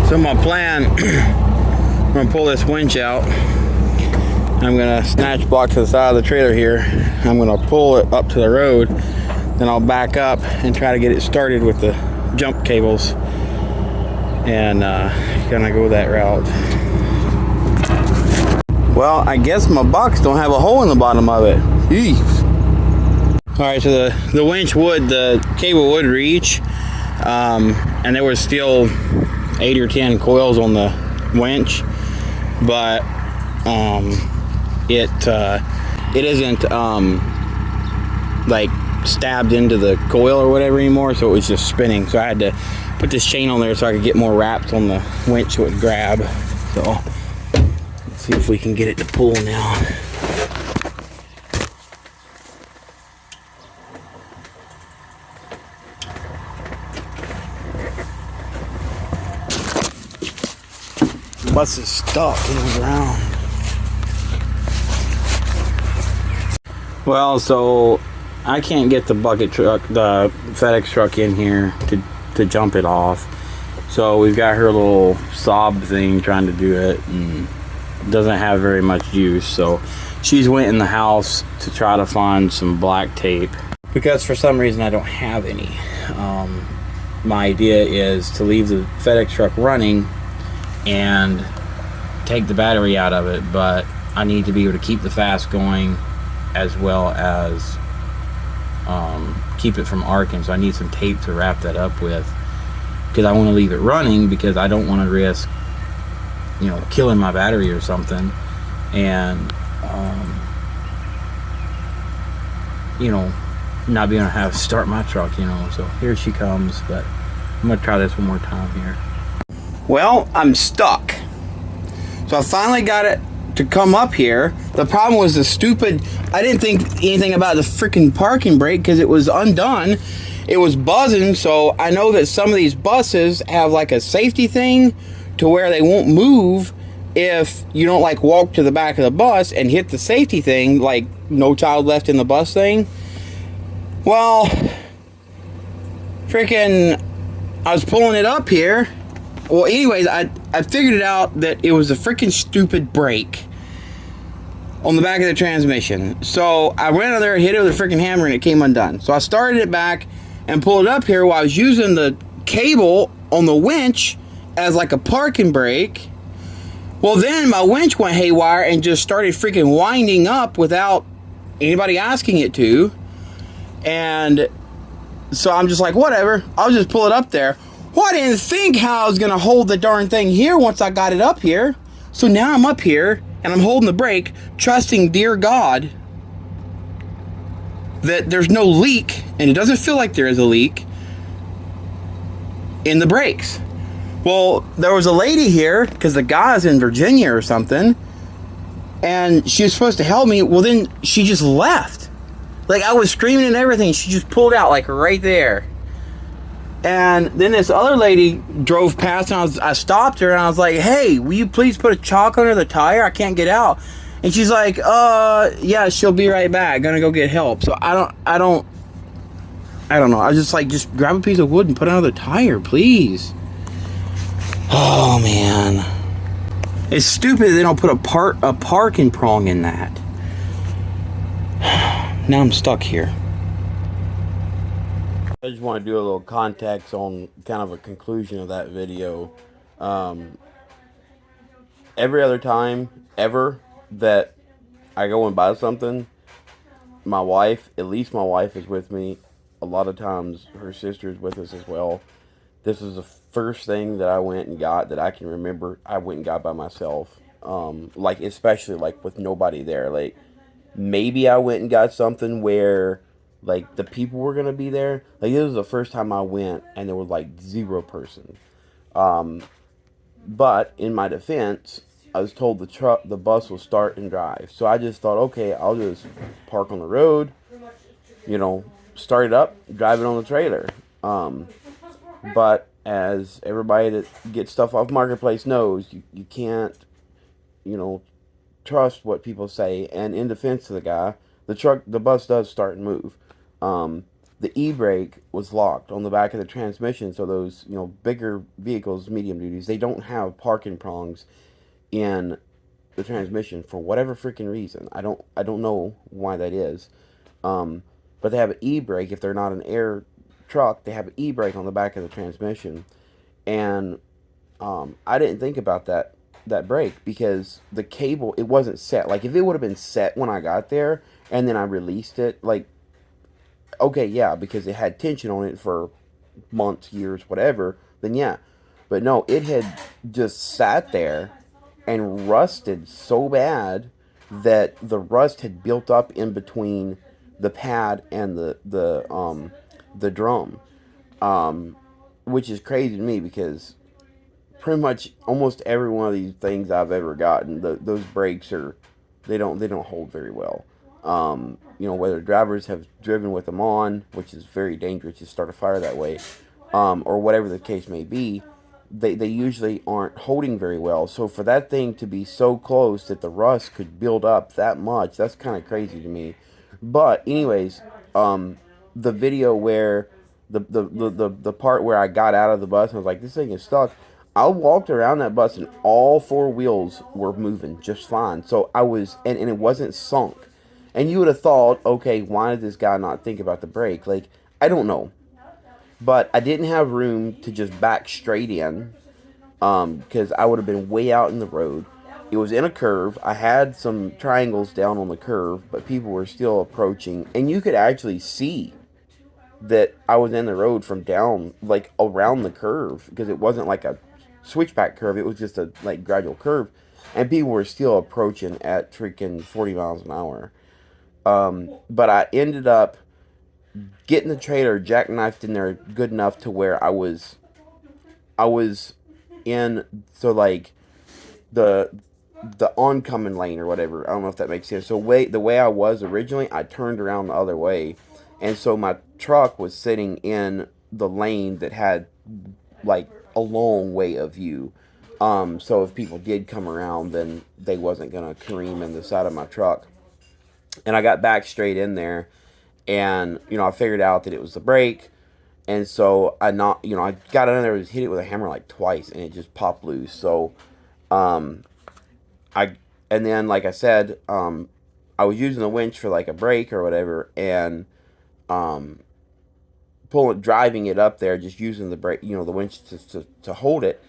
So my plan, I'm gonna pull this winch out. I'm gonna snatch block to the side of the trailer here. I'm gonna pull it up to the road. Then I'll back up and try to get it started with the jump cables. And gonna go that route. Well, I guess my box don't have a hole in the bottom of it. Eesh. All right, so the cable would reach, and there was still 8 or 10 coils on the winch, but it isn't like stabbed into the coil or whatever anymore, so it was just spinning. So I had to put this chain on there so I could get more wraps on the winch so it would grab. So let's see if we can get it to pull now. The bus is stuck in the ground. Well, so I can't get the bucket truck, the FedEx truck in here to jump it off. So we've got her little sob thing trying to do it, and it doesn't have very much use. So she's went in the house to try to find some black tape, because for some reason I don't have any. My idea is to leave the FedEx truck running and take the battery out of it, but I need to be able to keep the fast going as well as keep it from arcing. So I need some tape to wrap that up with, because I want to leave it running, because I don't want to risk, you know, killing my battery or something, and you know, not being able to have to start my truck, you know. So here she comes, but I'm gonna try this one more time here. Well, I'm stuck. So I finally got it to come up here. The problem was the stupid, I didn't think anything about the freaking parking brake because it was undone. It was buzzing, so I know that some of these buses have like a safety thing to where they won't move if you don't like walk to the back of the bus and hit the safety thing, like no child left in the bus thing. Well, freaking, I was pulling it up here. Well, anyways, I figured it out that it was a freaking stupid brake on the back of the transmission. So I went over there, hit it with a freaking hammer, and it came undone. So I started it back and pulled it up here while I was using the cable on the winch as like a parking brake. Well, then my winch went haywire and just started freaking winding up without anybody asking it to. And so I'm just like, whatever, I'll just pull it up there. Well, I didn't think how I was going to hold the darn thing here once I got it up here. So now I'm up here and I'm holding the brake, trusting, dear God, that there's no leak, and it doesn't feel like there is a leak in the brakes. Well, there was a lady here, because the guy's in Virginia or something, and she was supposed to help me. Well, then she just left. Like, I was screaming and everything. She just pulled out, like, right there. And then this other lady drove past, and I stopped her, and I was like, hey, will you please put a chalk under the tire? I can't get out. And she's like, yeah, she'll be right back. Gonna go get help. So I don't know. I was just like, just grab a piece of wood and put another tire, please. Oh, man. It's stupid they don't put a parking prong in that. Now I'm stuck here. I just want to do a little context on kind of a conclusion of that video. Every other time ever that I go and buy something, my wife, at least my wife, is with me. A lot of times her sister is with us as well. This is the first thing that I went and got that I can remember I went and got by myself. Like, especially like with nobody there. Like, maybe I went and got something where like the people were gonna be there. Like, this was the first time I went and there was like 0 person. But in my defense, I was told the bus will start and drive. So I just thought, okay, I'll just park on the road, you know, start it up, drive it on the trailer. But as everybody that gets stuff off Marketplace knows, you can't, you know, trust what people say. And in defense of the guy, the bus does start and move. the e-brake was locked on the back of the transmission. So those, bigger vehicles, medium duties, they don't have parking prongs in the transmission for whatever freaking reason. I don't know why that is. Um, but they have an e-brake. If they're not an air truck, they have an e-brake on the back of the transmission. And I didn't think about that brake because the cable, it wasn't set. Like if it would have been set when I got there and then I released it, like, okay, yeah, because it had tension on it for months, years, whatever, then yeah. But no, it had just sat there and rusted so bad that the rust had built up in between the pad and the drum, um, which is crazy to me because pretty much almost every one of these things I've ever gotten, those brakes are they don't hold very well. Whether drivers have driven with them on, which is very dangerous to start a fire that way, or whatever the case may be, they usually aren't holding very well. So for that thing to be so close that the rust could build up that much, that's kind of crazy to me. But anyways, the video where the part where I got out of the bus and was like, this thing is stuck. I walked around that bus and all four wheels were moving just fine. So I was, and it wasn't sunk. And you would have thought, okay, why did this guy not think about the brake? Like, I don't know. But I didn't have room to just back straight in because I would have been way out in the road. It was in a curve. I had some triangles down on the curve, but people were still approaching. And you could actually see that I was in the road from down, like around the curve, because it wasn't like a switchback curve. It was just a like gradual curve. And people were still approaching at freaking 40 miles an hour. But I ended up getting the trailer jackknifed in there good enough to where I was in, so like the the oncoming lane or whatever. I don't know if that makes sense. So the way I was originally, I turned around the other way, and so my truck was sitting in the lane that had like a long way of view. So if people did come around, then they wasn't gonna careen in the side of my truck. And I got back straight in there, and I figured out that it was the brake. And so I got in there, hit it with a hammer like twice, and it just popped loose. So um, I and then like I said, I was using the winch for like a brake or whatever, and um, driving it up there, just using the brake, the winch to hold it.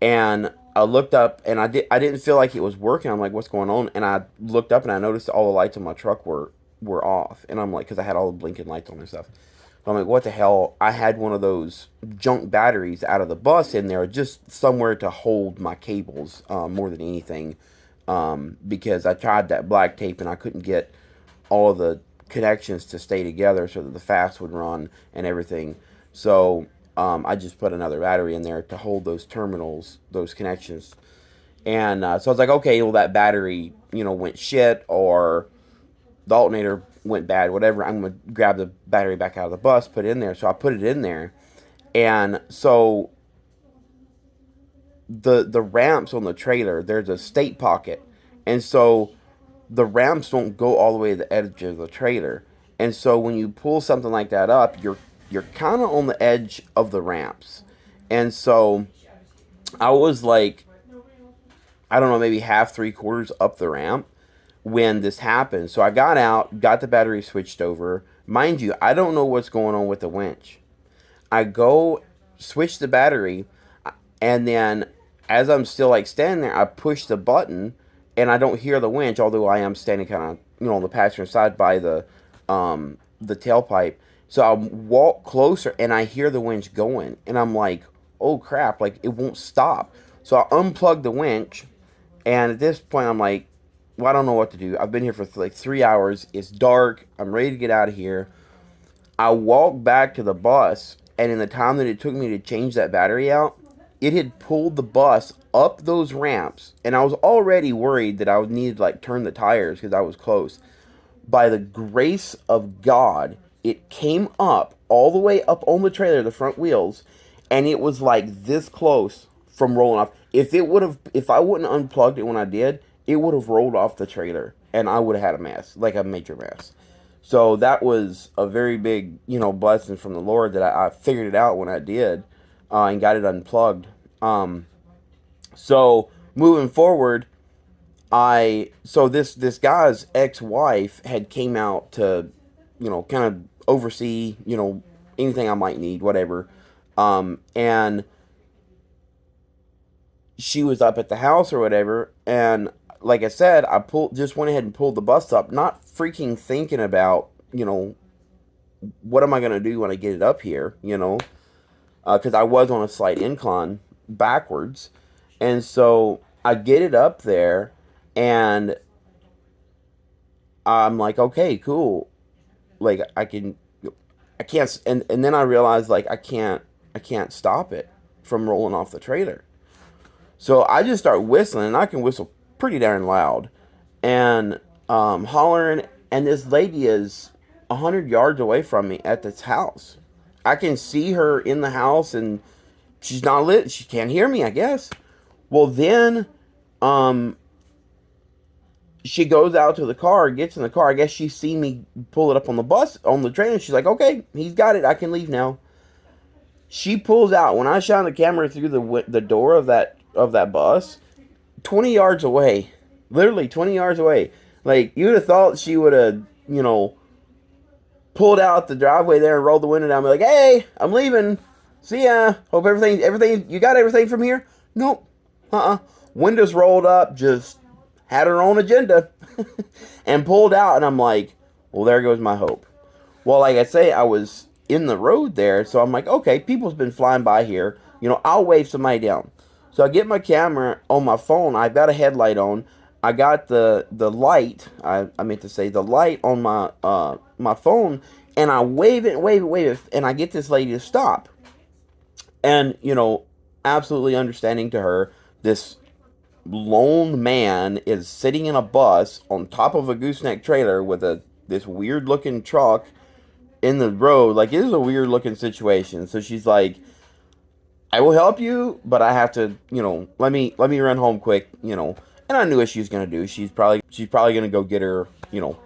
And I looked up, and I didn't feel like it was working. I'm like, what's going on? And I looked up, and I noticed all the lights on my truck were off, and I'm like, because I had all the blinking lights on and stuff. I'm like, what the hell? I had one of those junk batteries out of the bus in there, just somewhere to hold my cables, more than anything, because I tried that black tape and I couldn't get all of the connections to stay together so that the fast would run and everything. So I just put another battery in there to hold those terminals, those connections. And so I was like, okay, well, that battery, went shit, or the alternator went bad, whatever. I'm gonna grab the battery back out of the bus, put it in there. So I put it in there, and so the ramps on the trailer, there's a state pocket, and so the ramps don't go all the way to the edge of the trailer. And so when you pull something like that up, you're kind of on the edge of the ramps. And so I was like, I don't know, maybe half, three quarters up the ramp when this happened. So I got out, got the battery switched over. Mind you, I don't know what's going on with the winch. I go switch the battery, and then as I'm still like standing there, I push the button, and I don't hear the winch, although I am standing kind of on the passenger side by the tailpipe. So I walk closer, and I hear the winch going, and I'm like, oh crap, like it won't stop. So I unplug the winch, and at this point, I'm like, well, I don't know what to do. I've been here for like 3 hours. It's dark. I'm ready to get out of here. I walked back to the bus, and in the time that it took me to change that battery out, it had pulled the bus up those ramps, and I was already worried that I would need to like turn the tires because I was close. By the grace of God, it came up all the way up on the trailer, the front wheels, and it was like this close from rolling off. If I wouldn't have unplugged it when I did, it would have rolled off the trailer, and I would have had a mess, like a major mess. So that was a very big, blessing from the Lord that I figured it out when I did, and got it unplugged. So moving forward, this guy's ex-wife had came out to, kind of oversee, anything I might need, whatever. And she was up at the house or whatever, and like I said, just went ahead and pulled the bus up, not freaking thinking about, what am I gonna do when I get it up here, because I was on a slight incline backwards, and so I get it up there, and I'm like, okay, cool, like I can't, and then I realized like I can't stop it from rolling off the trailer. So I just start whistling, and I can whistle pretty darn loud, and hollering. And this lady is 100 yards away from me at this house. I can see her in the house, and she's not lit. She can't hear me, I guess. Well, then, um, she goes out to the car, gets in the car. I guess she see me pull it up on the bus, on the train. And she's like, "Okay, he's got it. I can leave now." She pulls out. When I shine the camera through the door of that bus, 20 yards away, literally 20 yards away. Like, you would have thought she would have, pulled out the driveway there and rolled the window down and be like, "Hey, I'm leaving. See ya. Hope everything, you got everything from here?" Nope. Windows rolled up, just had her own agenda and pulled out. And I'm like, well, there goes my hope. Well, like I say, I was in the road there, so I'm like, okay, people's been flying by here. I'll wave somebody down. So I get my camera on my phone. I've got a headlight on. I got the light. I meant to say the light on my phone, and I wave it, wave it, and I get this lady to stop. And absolutely understanding to her, this lone man is sitting in a bus on top of a gooseneck trailer with this weird looking truck in the road. Like, it is a weird looking situation. So she's like, "I will help you, but I have to, let me run home quick, And I knew what she was gonna do. She's probably gonna go get her,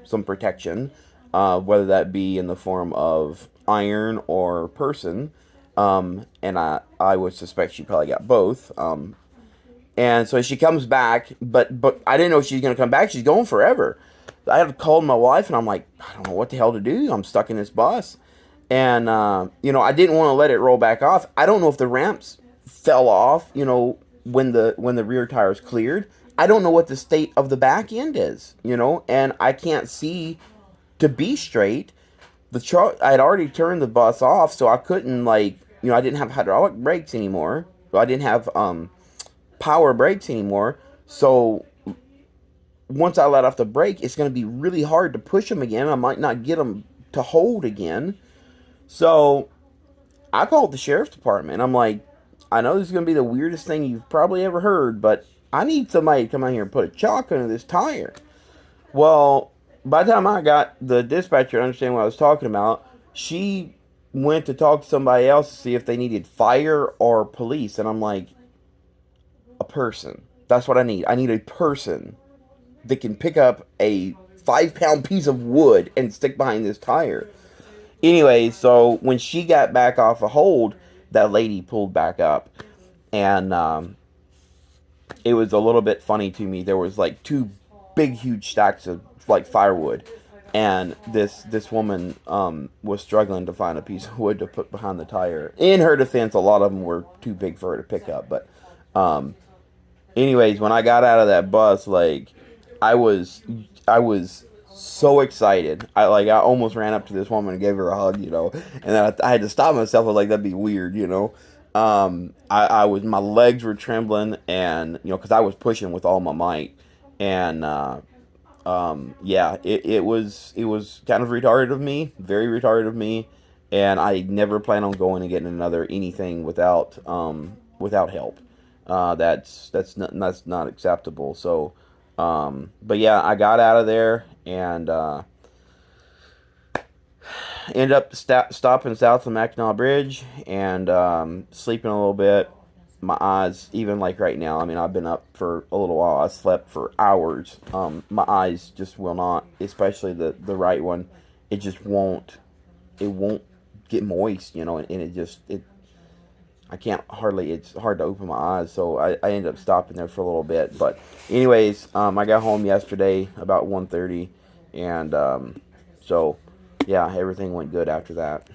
some protection, whether that be in the form of iron or person. And I would suspect she probably got both. And so she comes back, but I didn't know she's gonna come back. She's going forever. I had called my wife, and I'm like, I don't know what the hell to do. I'm stuck in this bus. And, I didn't want to let it roll back off. I don't know if the ramps fell off, when the rear tires cleared. I don't know what the state of the back end is, and I can't see to be straight. The truck, I had already turned the bus off, so I couldn't, like, I didn't have hydraulic brakes anymore. So I didn't have, power brakes anymore. So once I let off the brake, it's going to be really hard to push them again. I might not get them to hold again. So I called the sheriff's department. I'm like, I know this is going to be the weirdest thing you've probably ever heard, but I need somebody to come out here and put a chalk under this tire. Well, by the time I got the dispatcher to understand what I was talking about, she went to talk to somebody else to see if they needed fire or police. And I'm like, a person. That's what I need. I need a person that can pick up a 5-pound piece of wood and stick behind this tire. Anyway, so when she got back off a hold, that lady pulled back up. And it was a little bit funny to me. There was like 2 big, huge stacks of like firewood. And this woman was struggling to find a piece of wood to put behind the tire. In her defense, a lot of them were too big for her to pick up. But anyways, when I got out of that bus, like, I was so excited. I almost ran up to this woman and gave her a hug, and then I had to stop myself. I was like, that'd be weird, my legs were trembling, and, because I was pushing with all my might, and, yeah, it was kind of retarded of me, very retarded of me, and I never plan on going and getting another anything without help. That's not acceptable. So, but yeah, I got out of there and ended up stopping south of Mackinac Bridge and sleeping a little bit. My eyes, even like right now, I mean, I've been up for a little while. I slept for hours. My eyes just will not, especially the right one. it just won't, it won't get moist, you know, and it I can't hardly, it's hard to open my eyes, so I ended up stopping there for a little bit. But anyways, I got home yesterday about 1:30, and so yeah, everything went good after that.